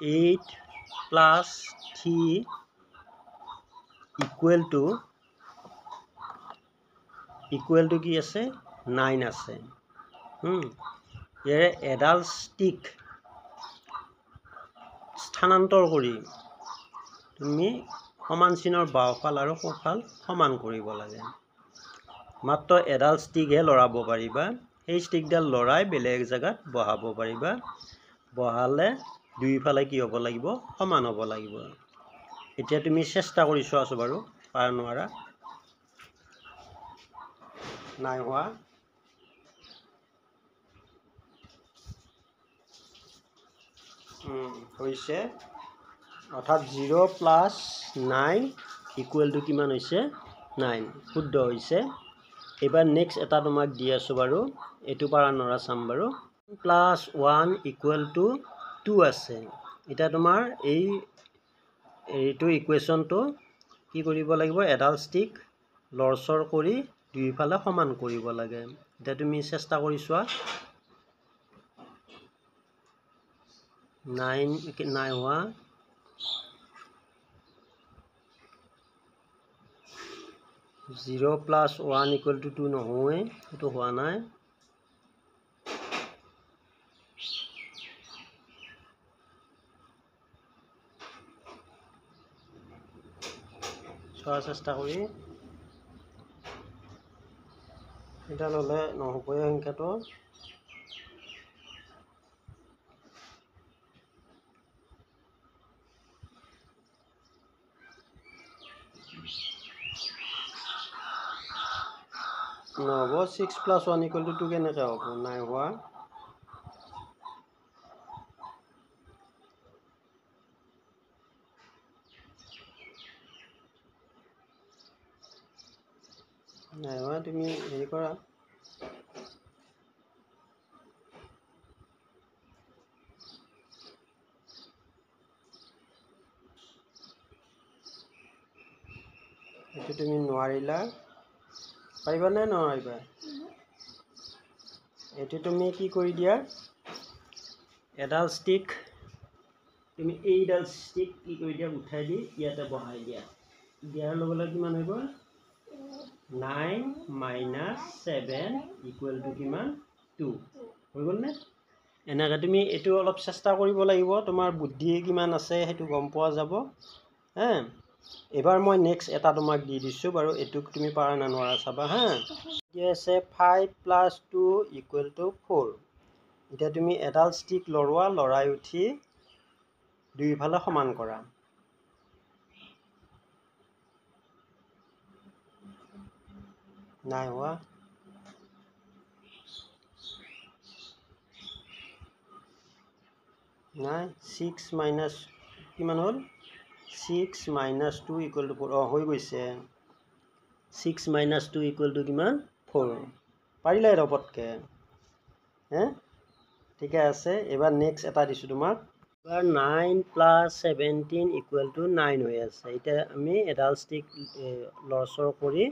8 plus 3 equal to কি আছে 9 আছে ইয়াৰে এডাল ষ্টিক স্থানান্তৰ কৰি তুমি সমান চিনৰ বাওঁফাল আৰু সোঁফাল সমান কৰিব লাগে মাত্ৰ এডাল ষ্টিকহে লৰাব পাৰিবা সেই ষ্টিকডাল লৰাই বেলেগ জায়গাত বহাব পাৰিবা বহালে দুইফালে কি হ'ব লাগিব সমান হ'ব লাগিব এতিয়া তুমি চেষ্টা কৰি চোৱাছো বাৰু পাৰা নোৱাৰা নাই হোৱা হৈছে অৰ্থাৎ 0 plus 9 equal to কিমান হৈছে 9 শুদ্ধ হৈছে এবাৰ নেক্সট এটা তোমাক দি আছো বাৰু এটো পাৰা নৰা চাম বাৰু plus 1 equal to 2 আছে এটা তোমাৰ এইটো ইকুৱেশ্যনটো কি কৰিব লাগিব এডাল ষ্টিক লৰচৰ কৰি দুইফালে সমান কৰিব লাগে এটা তুমি চেষ্টা কৰি চোৱা 9 নাই হোৱা 0 plus 1 equal to 2 নহয় এটো হোৱা নাই চোৱাৰ চেষ্টা কৰি এটা ললে নহবই সংখ্যাটো নহব 6 plus 1 equal to 2 কেনেকৈ হ'ব নাই হোৱা নাই হোৱা তুমি হেৰি কৰা এইটো তুমি নোৱাৰিলা পাৰিবা নে নোৱাৰিবা এইটো তুমি কি কৰি দিয়া এডাল ষ্টিক তুমি এইডাল ষ্টিক কি কৰি দিয়া উঠাই দি ইয়াতে বহাই দিয়া দিয়াৰ লগে লগে কিমান হৈ গ'ল 9 minus 7 equal to কিমান 2 হৈ গ'ল নে এনেকৈ তুমি এইটো অলপ চেষ্টা কৰিব লাগিব তোমাৰ বুদ্ধি কিমান আছে সেইটো গম পোৱা যাব হা এবাৰ মই নেক্সট এটা তোমাক দি দিছো বাৰু এটুক তুমি পাৰা না নোৱাৰা চাবা হা কি আছে 5 plus 2 equal to 4 এতিয়া তুমি এডাল ষ্টিক লৰোৱা লৰাই উঠি দুইফালে সমান কৰা নাই হোৱা নাই 6 minus কিমান হ'ল 6 minus 2 equal to 4 হৈ গৈছে 6 minus 2 equal to কিমান 4 পাৰিলে ৰবটকে হে ঠিকে আছে এবাৰ নেক্সট এটা দিছো তোমাক এবাৰ 9 plus 17 equal to 9 হৈ আছে এতিয়া আমি এডাল ষ্টিক লৰচৰ কৰি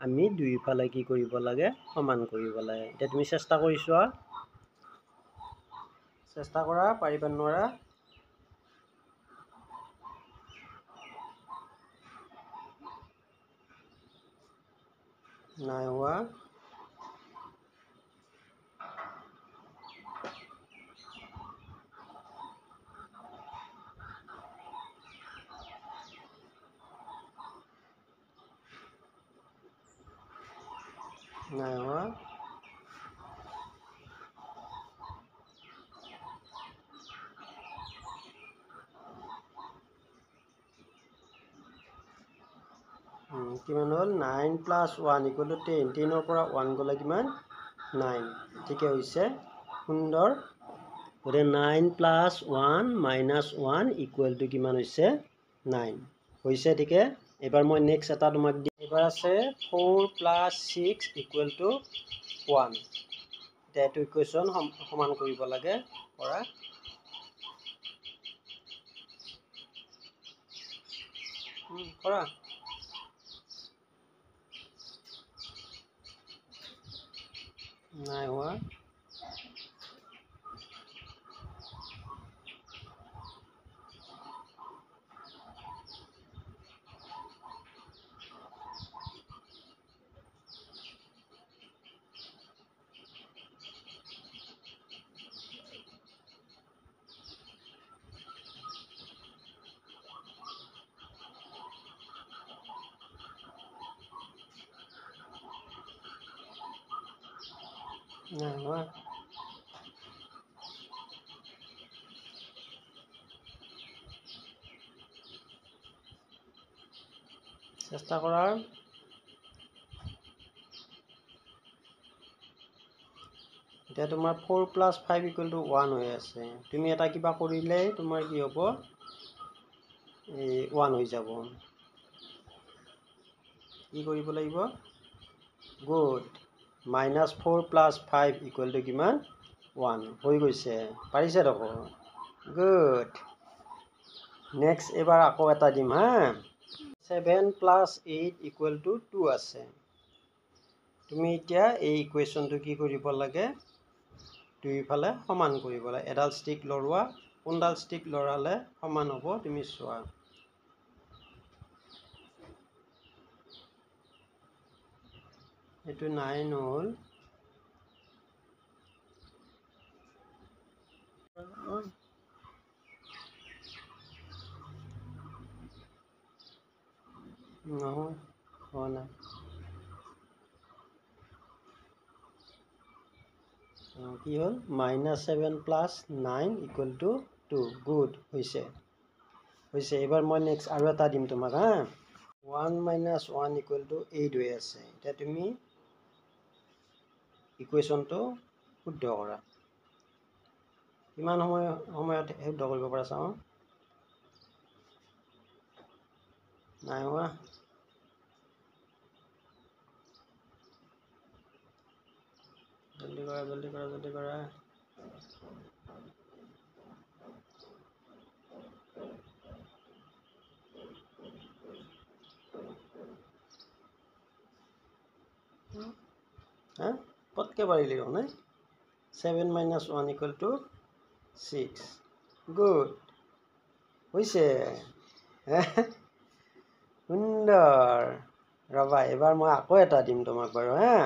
আমি দুইফালে কি কৰিব লাগে সমান কৰিব লাগে এতিয়া তুমি চেষ্টা কৰি চোৱা চেষ্টা কৰা পাৰিবা নোৱাৰা নাই হোৱা নাই হোৱা কিমান হ'ল 9 plus 1 equal to 10 10 পৰা 1 গলে কিমান 9 ঠিকে হৈছে সুন্দৰ গতে 9 plus 1 minus 1 equal to কিমান হৈছে 9 হৈছে ঠিকে এবাৰ মই নেক্সট এটা তোমাক দি এবাৰ আছে 4 plus 6 equal to 1 এটা এইটো ইকুৱেশ্যন সমান কৰিব লাগে কৰা কৰা নাই হোৱা নাই হোৱা চেষ্টা কৰাৰ এতিয়া তোমাৰ 4 + 5 = 1 হৈ আছে তুমি এটা কিবা কৰিলে তোমাৰ কি হ'ব এই 1 হৈ যাব কি কৰিব লাগিব গুড -4 + 5 = কিমান 1 হৈ গৈছে পাৰিছে দেখোন গুড নেক্সট এবাৰ আকৌ এটা দিম হা 7 + 8 = 2 আছে তুমি এতিয়া এই ইকুৱেশ্যনটো কি কৰিব লাগে দুইফালে সমান কৰিব লাগে এডাল ষ্টিক লৰোৱা কোনডাল ষ্টিক লৰালে সমান হ'ব তুমি চোৱা এইটো 9 হ'ল নহয় হোৱা নাই কি হ'ল -7 + 9 = 2 গুড হৈছে এবাৰ মই নেক্সট আৰু এটা দিম তোমাক হা 1 - 1 = 8 হৈ আছে এতিয়া তুমি ইকুৱেশ্যনটো শুদ্ধ কৰা কিমান সময়ত শুদ্ধ কৰিব পৰা চাওঁ নাই হোৱা জলদি কৰা হা পটকে পাৰিলি মানে 7 - 1 = 6 গুড হৈছে সুন্দৰ ৰবা এবাৰ মই আকৌ এটা দিম তোমাক বাৰু হা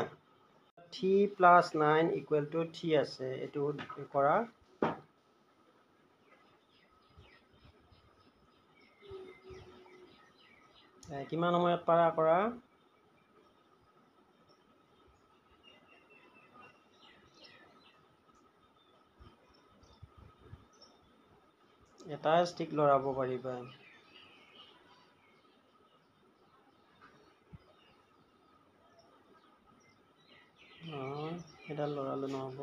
3 + 9 = 3 আছে এইটো কৰা কিমান সময়ত পাৰা কৰা এটা ষ্টিক লৰাব পাৰিবা এটা লৰালে নহ'ব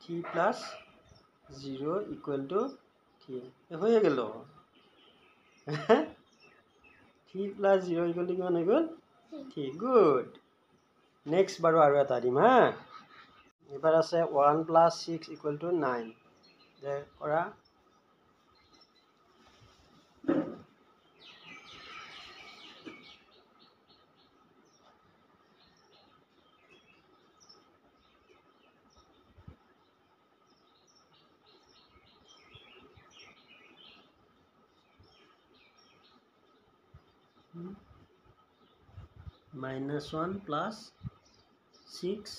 3 + 0 = 3 হয়ে গেল 3 + 0 = কিমান হৈ গ'ল 3 গুড নেক্সট বাৰু আৰু এটা দিম হা এবাৰ আছে 1 + 6 = 9 যে কৰা -1 + 6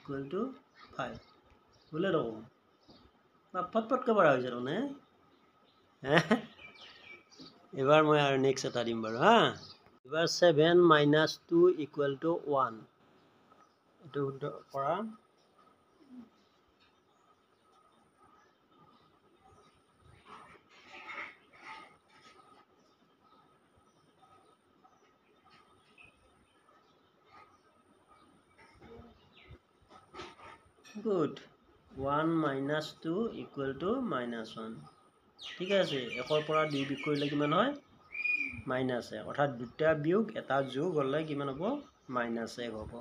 = 5 বোলে দেখোন পটপটকৈ পৰা হৈ যাব নে এবাৰ মই আৰু নেক্সট এটা দিম বাৰু হা এবাৰ 7 - 2 = 1 এইটো শুদ্ধ কৰা গুড 1 - 2 = -1 ঠিক আছে 1 পৰা 2 বিয়োগ কৰিলে কিমান হয় -1 অৰ্থাৎ দুটা বিয়োগ এটা যোগ হ'লে কিমান হ'ব -1 হ'ব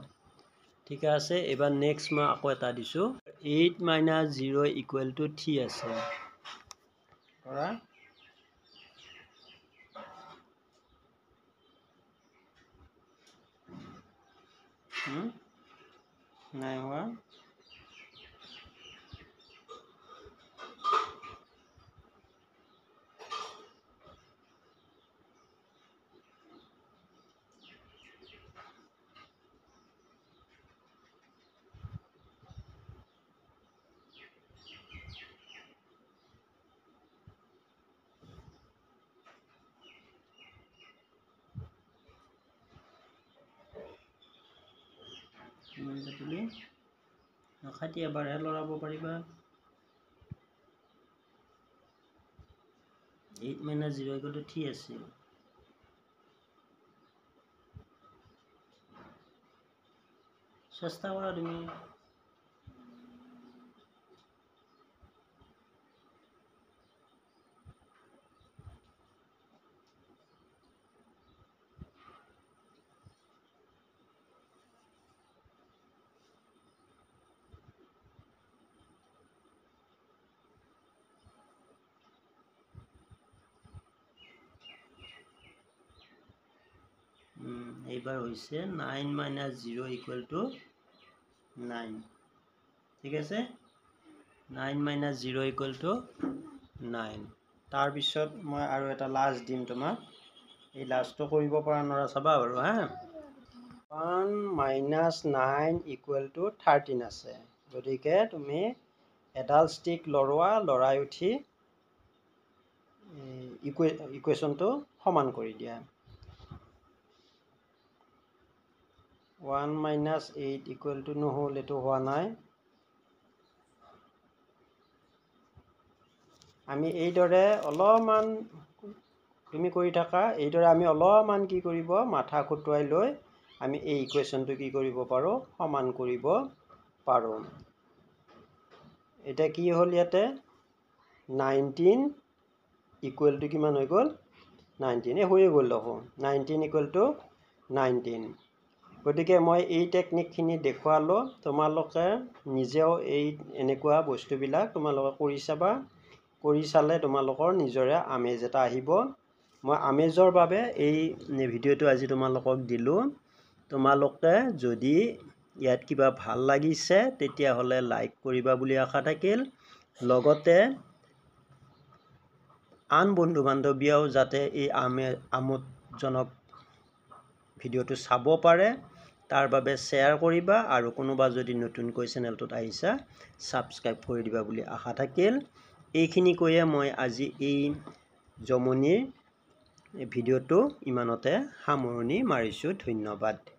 ঠিক আছে এবাৰ নেক্সট মই আকৌ এটা দিছোঁ 8 - 0 = 3 আছে কৰা নাই হোৱা বুলি নখাটি এবাৰহে লৰাব পাৰিবা 8 minus 0 equal to 3 আছিল চেষ্টা কৰা তুমি এইবাৰ হৈছে 9 minus 0 equal to 9 ঠিক আছে 9 minus 0 equal to 9 তাৰ পিছত মই আৰু এটা লাষ্ট দিম তোমাক এই লাষ্টটো কৰিব পৰা নৰা চাবা বাৰু হা 1 minus 9 equal to 13 আছে গতিকে তুমি এডাল ষ্টিক লৰোৱা লৰাই উঠি ইকুৱেশ্যনটো সমান কৰি দিয়া 1 minus 8 equal to নহ'ল এটো হোৱা নাই আমি এইদৰে অলপমান তুমি কৰি থাকা এইদৰে আমি অলপমান কি কৰিব মাথা খুটুৱাই লৈ আমি এই ইকুৱেশ্যনটো কি কৰিব পাৰো সমান কৰিব পাৰো এটা কি হ'ল ইয়াতে 19 equal to কিমান হৈ গ'ল 19 হৈ গ'ল দেখো 19 equal to 19 গতিকে মই এই টেকনিকখিনি দেখুৱালো তোমালোকে নিজেও এই এনেকুৱা বস্তুবিলাক তোমালোকে কৰি চালে তোমালোকৰ নিজৰে আমেজ এটা আহিব মই আমেজৰ বাবে এই ভিডিঅ'টো আজি তোমালোকক দিলো তোমালোকে যদি ইয়াত কিবা ভাল লাগিছে তেতিয়াহ'লে লাইক কৰিবা বুলি আশা থাকিল লগতে আন বন্ধু বান্ধৱীয়েও যাতে এই আমোদজনক ভিডিঅ'টো চাব পাৰে তাৰ বাবে শ্বেয়াৰ কৰিবা আৰু কোনোবা যদি নতুনকৈ চেনেলটোত আহিছা সাবস্ক্ৰাইব কৰি দিবা বুলি আশা থাকিল এইখিনি কৈয়ে মই আজি এই জমনিৰ ভিডিঅ'টো ইমানতে সামৰণি মাৰিছোঁ ধন্যবাদ